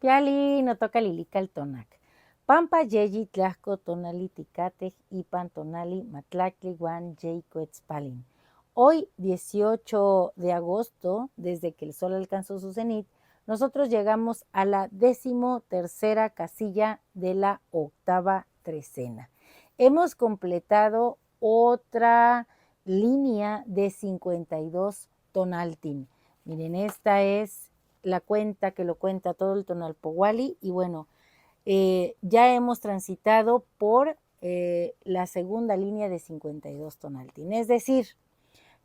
Piali no toca lilical tonac. Pampa yeyi tlasco tonali ticatej ipan tonali matlacli guan Coetzpalin. Hoy, 18 de agosto, desde que el sol alcanzó su cenit, nosotros llegamos a la 13ª casilla de la octava trecena. Hemos completado otra línea de 52 tonaltin. Miren, esta es la cuenta que lo cuenta todo el Tonalpohualli y bueno, ya hemos transitado por la segunda línea de 52 tonaltin, es decir,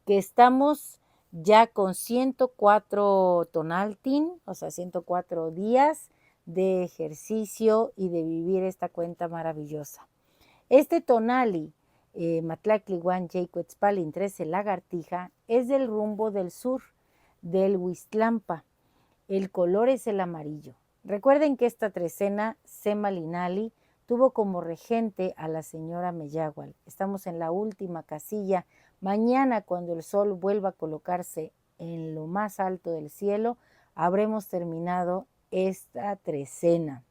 que estamos ya con 104 tonaltin, o sea, 104 días de ejercicio y de vivir esta cuenta maravillosa. Este tonali, Matlaclihuan Coetzpalin 13 Lagartija, es del rumbo del sur, del Huistlampa. El color es el amarillo. Recuerden que esta trecena, Sema Linali, tuvo como regente a la señora Meyahual. Estamos en la última casilla. Mañana, cuando el sol vuelva a colocarse en lo más alto del cielo, habremos terminado esta trecena,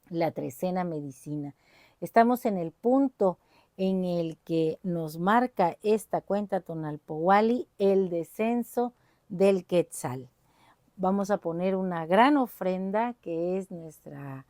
la trecena medicina. Estamos en el punto en el que nos marca esta cuenta Tonalpohualli el descenso del Quetzal. Vamos a poner una gran ofrenda que es nuestra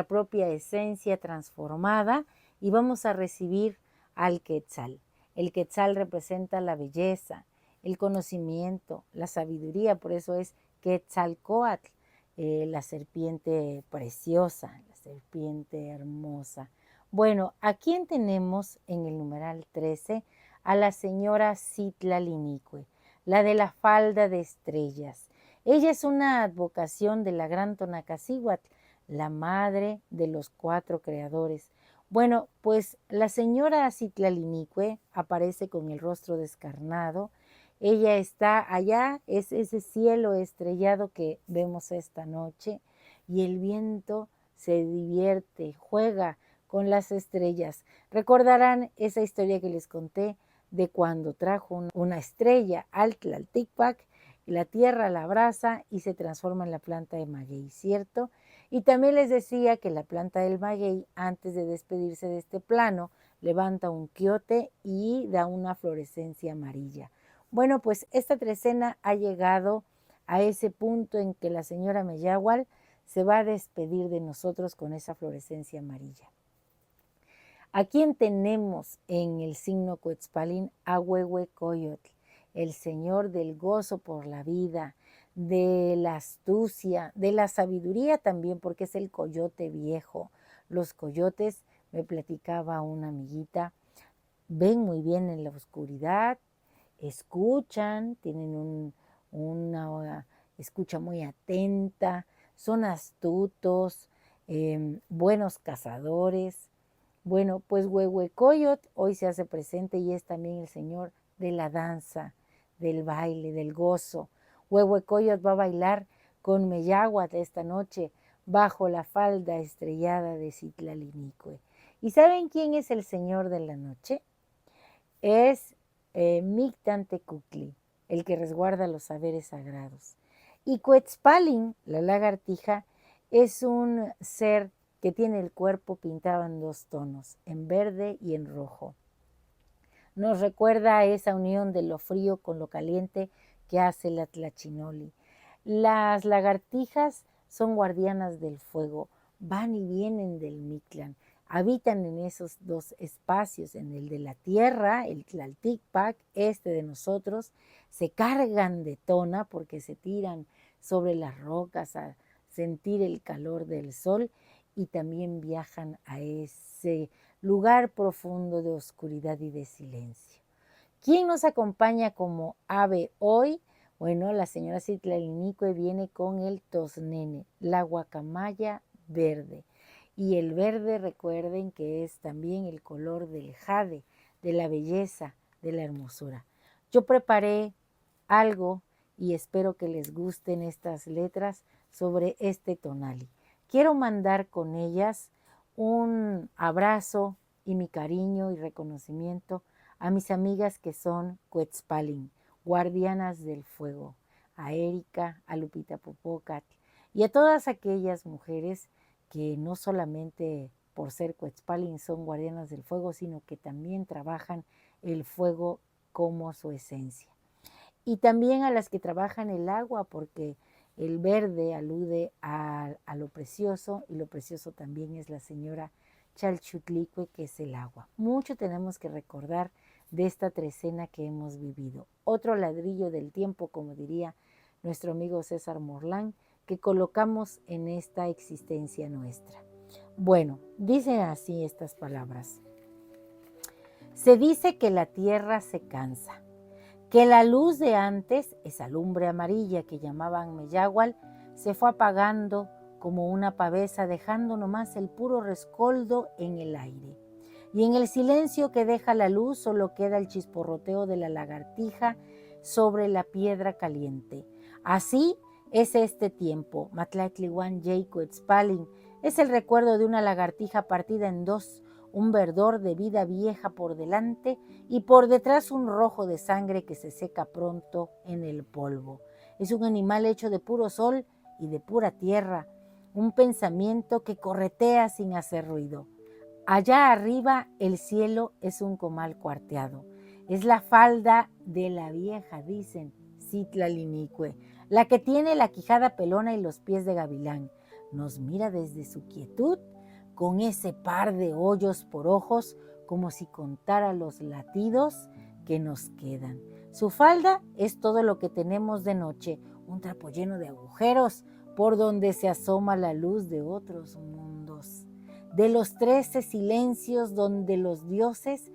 propia esencia transformada y vamos a recibir al Quetzal. El Quetzal representa la belleza, el conocimiento, la sabiduría, por eso es Quetzalcóatl, la serpiente preciosa, la serpiente hermosa. Bueno, ¿a quién tenemos en el numeral 13? A la señora Citlalinicue, la de la falda de estrellas. Ella es una advocación de la gran Tonacacíhuatl, la madre de los 4 creadores. Bueno, pues la señora Citlalinicue aparece con el rostro descarnado. Ella está allá, es ese cielo estrellado que vemos esta noche, y el viento se divierte, juega con las estrellas. Recordarán esa historia que les conté de cuando trajo una estrella al Tlalticpac, la tierra la abraza y se transforma en la planta de maguey, ¿cierto? Y también les decía que la planta del maguey, antes de despedirse de este plano, levanta un quiote y da una florescencia amarilla. Bueno, pues esta trecena ha llegado a ese punto en que la señora Meyahual se va a despedir de nosotros con esa florescencia amarilla. ¿A quién tenemos en el signo Coetzpalin? A Huehuecoyotl, el señor del gozo por la vida, de la astucia, de la sabiduría también, porque es el coyote viejo. Los coyotes, me platicaba una amiguita, ven muy bien en la oscuridad, escuchan, tienen una escucha muy atenta, son astutos, buenos cazadores. Bueno, pues Huehuecoyotl hoy se hace presente y es también el señor de la danza, del baile, del gozo. Huehuecoyotl va a bailar con Meyahuatl esta noche bajo la falda estrellada de Citlalinicue. ¿Y saben quién es el señor de la noche? Es Mictlantecuhtli, el que resguarda los saberes sagrados. Y Coetzpalin, la lagartija, es un ser que tiene el cuerpo pintado en 2 tonos, en verde y en rojo. Nos recuerda a esa unión de lo frío con lo caliente que hace la tlachinoli. Las lagartijas son guardianas del fuego, van y vienen del Mictlán, habitan en esos 2 espacios, en el de la tierra, el Tlalticpac, este de nosotros, se cargan de tona porque se tiran sobre las rocas a sentir el calor del sol y también viajan a ese lugar profundo de oscuridad y de silencio. ¿Quién nos acompaña como ave hoy? Bueno, la señora Citlalinicue viene con el tosnene, la guacamaya verde. Y el verde, recuerden que es también el color del jade, de la belleza, de la hermosura. Yo preparé algo y espero que les gusten estas letras sobre este tonali. Quiero mandar con ellas un abrazo y mi cariño y reconocimiento a mis amigas que son Coetzpalin, guardianas del fuego, a Erika, a Lupita Popocatl y a todas aquellas mujeres que no solamente por ser Cuetzpalin son guardianas del fuego, sino que también trabajan el fuego como su esencia. Y también a las que trabajan el agua, porque el verde alude a lo precioso, y lo precioso también es la señora Chalchutlicue, que es el agua. Mucho tenemos que recordar de esta trecena que hemos vivido. Otro ladrillo del tiempo, como diría nuestro amigo César Morlán, que colocamos en esta existencia nuestra. Bueno, dicen así estas palabras. Se dice que la tierra se cansa, que la luz de antes, esa lumbre amarilla que llamaban Meyagual, se fue apagando como una pavesa, dejando nomás el puro rescoldo en el aire. Y en el silencio que deja la luz solo queda el chisporroteo de la lagartija sobre la piedra caliente. Así es este tiempo. Matlahtliwan Yeicuetzpalin es el recuerdo de una lagartija partida en dos, un verdor de vida vieja por delante y por detrás un rojo de sangre que se seca pronto en el polvo. Es un animal hecho de puro sol y de pura tierra, un pensamiento que corretea sin hacer ruido. Allá arriba el cielo es un comal cuarteado. Es la falda de la vieja, dicen, Citlalinique, la que tiene la quijada pelona y los pies de gavilán. Nos mira desde su quietud con ese par de hoyos por ojos, como si contara los latidos que nos quedan. Su falda es todo lo que tenemos de noche, un trapo lleno de agujeros por donde se asoma la luz de otros mundos. De los 13 silencios donde los dioses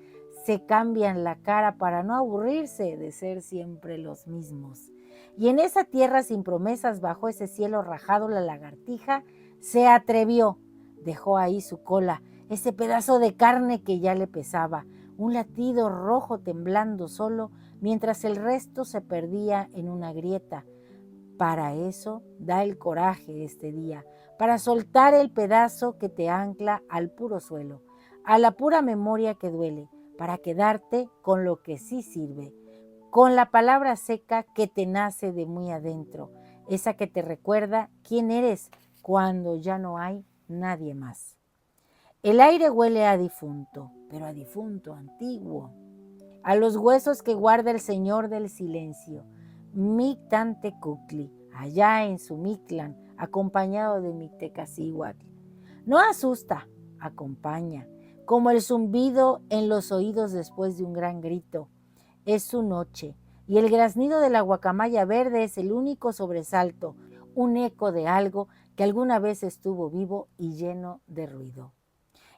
se cambian la cara para no aburrirse de ser siempre los mismos. Y en esa tierra sin promesas, bajo ese cielo rajado, la lagartija se atrevió. Dejó ahí su cola, ese pedazo de carne que ya le pesaba, un latido rojo temblando solo, mientras el resto se perdía en una grieta. Para eso da el coraje este día, para soltar el pedazo que te ancla al puro suelo, a la pura memoria que duele, para quedarte con lo que sí sirve, con la palabra seca que te nace de muy adentro, esa que te recuerda quién eres cuando ya no hay nadie más. El aire huele a difunto, pero a difunto antiguo, a los huesos que guarda el Señor del silencio, Mictantecutli, allá en su Mictlán, acompañado de Mictecacihuatl. No asusta, acompaña, como el zumbido en los oídos después de un gran grito. Es su noche, y el graznido de la guacamaya verde es el único sobresalto, un eco de algo que alguna vez estuvo vivo y lleno de ruido.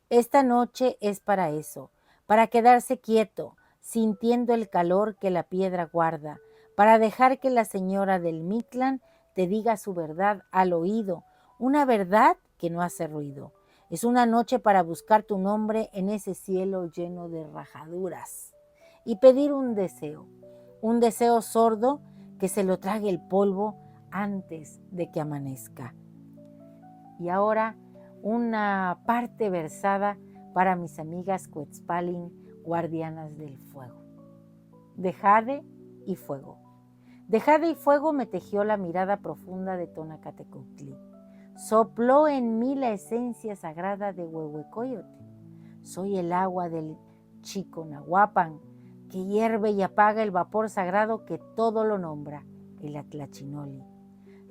Esta noche es para eso, para quedarse quieto, sintiendo el calor que la piedra guarda, para dejar que la señora del Mictlán te diga su verdad al oído, una verdad que no hace ruido. Es una noche para buscar tu nombre en ese cielo lleno de rajaduras y pedir un deseo sordo que se lo trague el polvo antes de que amanezca. Y ahora una parte versada para mis amigas Cuetzpalin, guardianas del fuego. De jade y fuego. De jade y fuego me tejió la mirada profunda de Tonacatecutli. Sopló en mí la esencia sagrada de Huehuecoyote. Soy el agua del Chiconahuapan, que hierve y apaga el vapor sagrado que todo lo nombra, el Atlachinoli.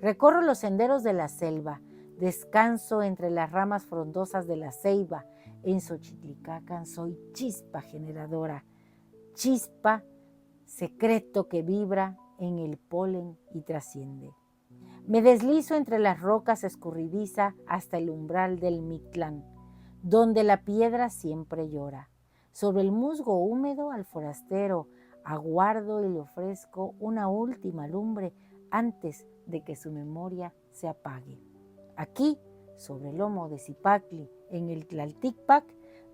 Recorro los senderos de la selva, descanso entre las ramas frondosas de la ceiba. En Xochitlicacan soy chispa generadora, chispa secreto que vibra en el polen y trasciende. Me deslizo entre las rocas escurridiza hasta el umbral del Mictlán, donde la piedra siempre llora. Sobre el musgo húmedo al forastero aguardo y le ofrezco una última lumbre antes de que su memoria se apague. Aquí, sobre el lomo de Zipacli, en el Tlalticpac,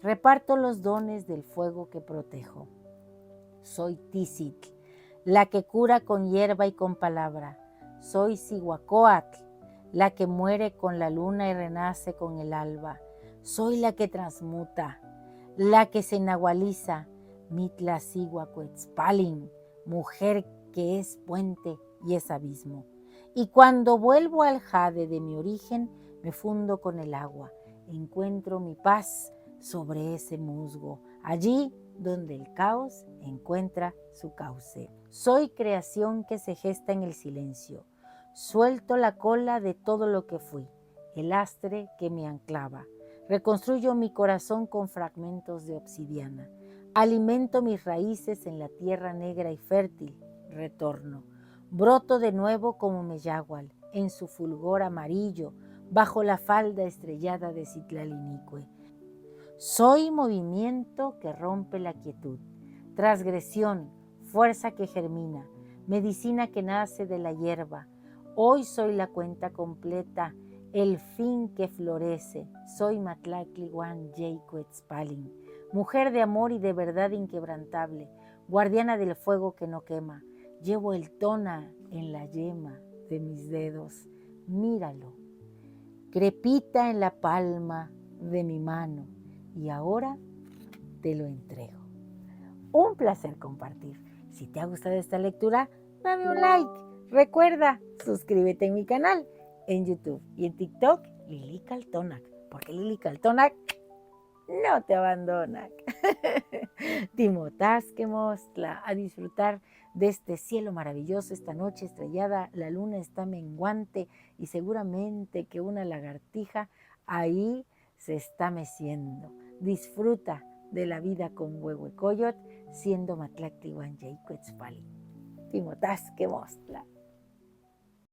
reparto los dones del fuego que protejo. Soy Tizitl, la que cura con hierba y con palabra. Soy Cihuacóatl, la que muere con la luna y renace con el alba. Soy la que transmuta, la que se nahualiza, Mitlacihuacuetzpalin, mujer que es puente y es abismo. Y cuando vuelvo al jade de mi origen, me fundo con el agua. Encuentro mi paz sobre ese musgo, allí donde el caos encuentra su cauce. Soy creación que se gesta en el silencio. Suelto la cola de todo lo que fui, el lastre que me anclaba. Reconstruyo mi corazón con fragmentos de obsidiana. Alimento mis raíces en la tierra negra y fértil. Retorno. Broto de nuevo como Meyagual, en su fulgor amarillo, bajo la falda estrellada de Citlalinicue. Soy movimiento que rompe la quietud, transgresión, fuerza que germina, medicina que nace de la hierba. Hoy soy la cuenta completa, el fin que florece. Soy Matlactlihuan Yeicuetzpalin, mujer de amor y de verdad inquebrantable, guardiana del fuego que no quema. Llevo el tona en la yema de mis dedos. Míralo, crepita en la palma de mi mano. Y ahora te lo entrego. Un placer compartir. Si te ha gustado esta lectura, dame un like. Recuerda, suscríbete en mi canal en YouTube y en TikTok, Lili Caltonac, porque Lili Caltonac no te abandona. Timotásquemostla, a disfrutar de este cielo maravilloso, esta noche estrellada, la luna está menguante y seguramente que una lagartija ahí se está meciendo. Disfruta de la vida con Huehuecoyot, siendo Matlactlihuan Yeicuetzpalin. Timotásquemostla.